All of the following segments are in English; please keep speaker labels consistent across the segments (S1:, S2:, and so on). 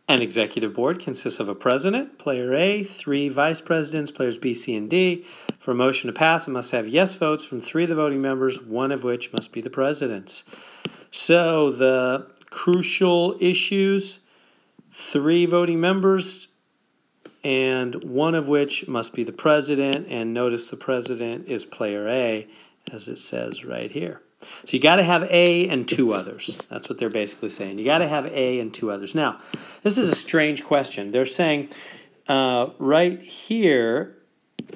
S1: An executive board consists of a president, player A, 3 vice presidents, players B, C, and D. For a motion to pass, it must have yes votes from 3 of the voting members, one of which must be the president's. So the crucial issues, 3 voting members, and one of which must be the president. And notice the president is player A, as it says right here. So you got to have A and 2 others. That's what they're basically saying. You got to have A and 2 others. Now, this is a strange question. They're saying right here,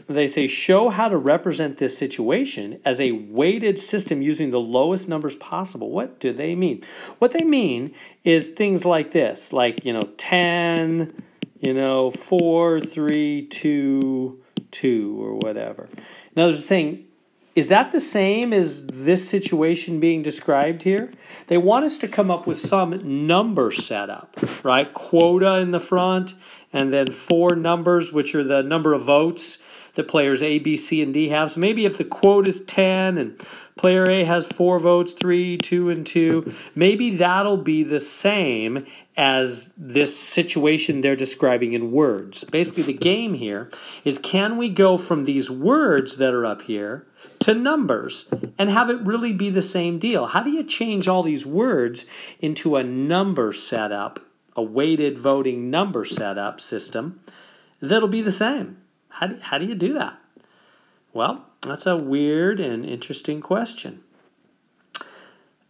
S1: they say, show how to represent this situation as a weighted system using the lowest numbers possible. What do they mean? What they mean is things like this, like, 10, 4, 3, 2, 2, or whatever. Now, they're saying, is that the same as this situation being described here? They want us to come up with some number setup, right? Quota in the front, and then 4 numbers, which are the number of votes that players A, B, C, and D have. So maybe if the quota is 10 and player A has 4 votes, 3, 2, and 2, maybe that'll be the same as this situation they're describing in words. Basically, the game here is, can we go from these words that are up here to numbers and have it really be the same deal? How do you change all these words into a number setup, a weighted voting number setup system that'll be the same? How do you do that? Well, that's a weird and interesting question.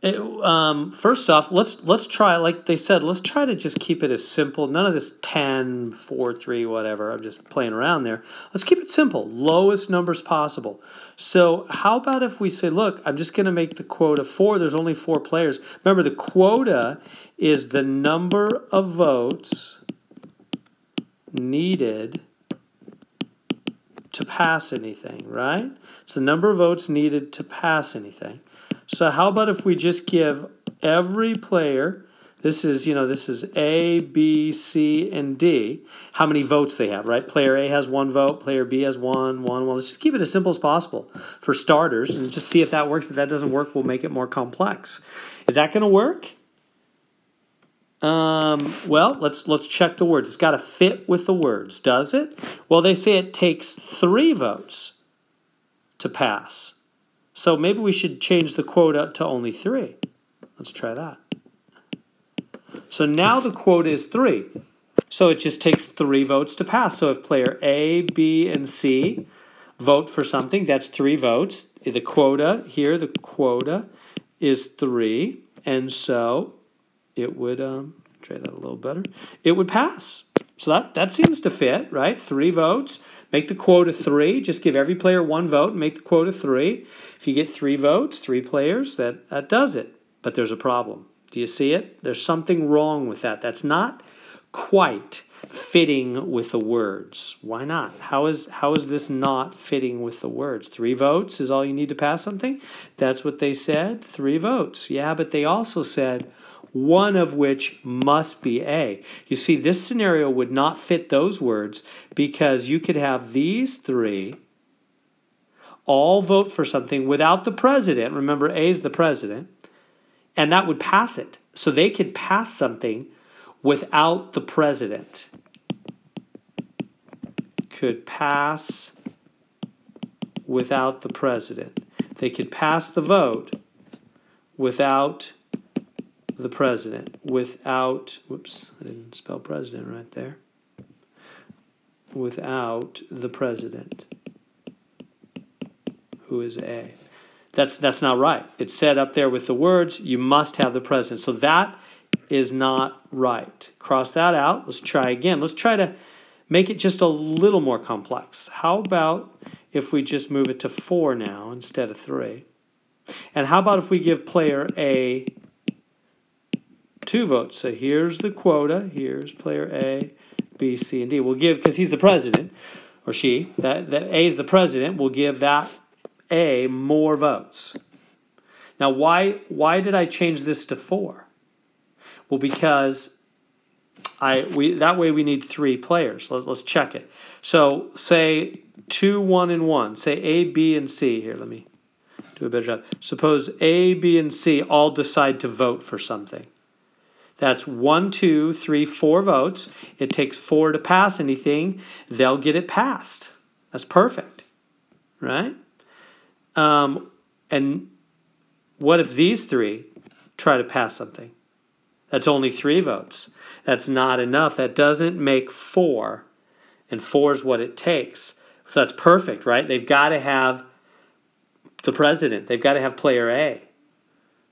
S1: First off, let's try, like they said, let's try to just keep it as simple. None of this 10, 4, 3, whatever. I'm just playing around there. Let's keep it simple. Lowest numbers possible. So how about if we say, look, I'm just going to make the quota 4. There's only 4 players. Remember, the quota is the number of votes needed to pass anything, right? It's the number of votes needed to pass anything. So how about if we just give every player, this is A, B, C, and D, how many votes they have, right? Player A has 1 vote, player B has 1. Let's just keep it as simple as possible for starters and just see if that works. If that doesn't work, we'll make it more complex. Is that going to work? Well, let's check the words. It's got to fit with the words, does it? Well, they say it takes 3 votes to pass. So maybe we should change the quota to only 3. Let's try that. So now the quota is 3. So it just takes 3 votes to pass. So if player A, B, and C vote for something, that's 3 votes. The quota here, the quota is 3. And so it would, try that a little better, it would pass. So that seems to fit, right? 3 votes. Make the quota 3. Just give every player 1 vote and make the quota 3. If you get 3 votes, 3 players, that does it. But there's a problem. Do you see it? There's something wrong with that. That's not quite fitting with the words. Why not? How is this not fitting with the words? 3 votes is all you need to pass something? That's what they said. 3 votes. Yeah, but they also said one of which must be A. You see, this scenario would not fit those words because you could have these 3 all vote for something without the president. Remember, A is the president. And that would pass it. So they could pass something without the president. Could pass without the president. They could pass the vote without the president. Without, whoops, I didn't spell president right there. Without the president, who is A. That's not right. It's said up there with the words, you must have the president. So that is not right. Cross that out. Let's try again. Let's try to make it just a little more complex. How about if we just move it to 4 now instead of 3? And how about if we give player A 2 votes? So here's the quota. Here's player A, B, C, and D. We'll give, because he's the president, or she, that A is the president, we'll give that A more votes. Now, why did I change this to 4? Well, because that way we need 3 players. Let's check it. So say 2, 1, and 1. Say A, B, and C. Here, let me do a better job. Suppose A, B, and C all decide to vote for something. That's 1, 2, 3, 4 votes. It takes 4 to pass anything. They'll get it passed. That's perfect, right? And what if these 3 try to pass something? That's only 3 votes. That's not enough. That doesn't make 4, and 4 is what it takes. So that's perfect, right? They've got to have the president. They've got to have player A.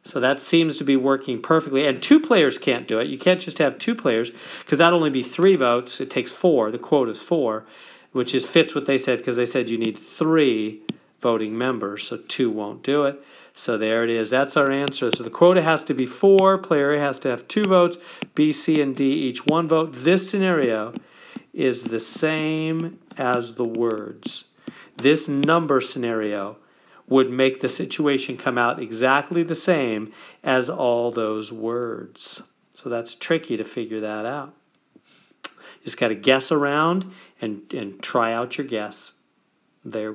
S1: So that seems to be working perfectly. And 2 players can't do it. You can't just have 2 players because that'll only be 3 votes. It takes 4. The quote is 4, which fits what they said because they said you need 3 voting members. So 2 won't do it. So there it is. That's our answer. So the quota has to be 4. Player A has to have 2 votes. B, C, and D each 1 vote. This scenario is the same as the words. This number scenario would make the situation come out exactly the same as all those words. So that's tricky to figure that out. You just got to guess around and try out your guess. There.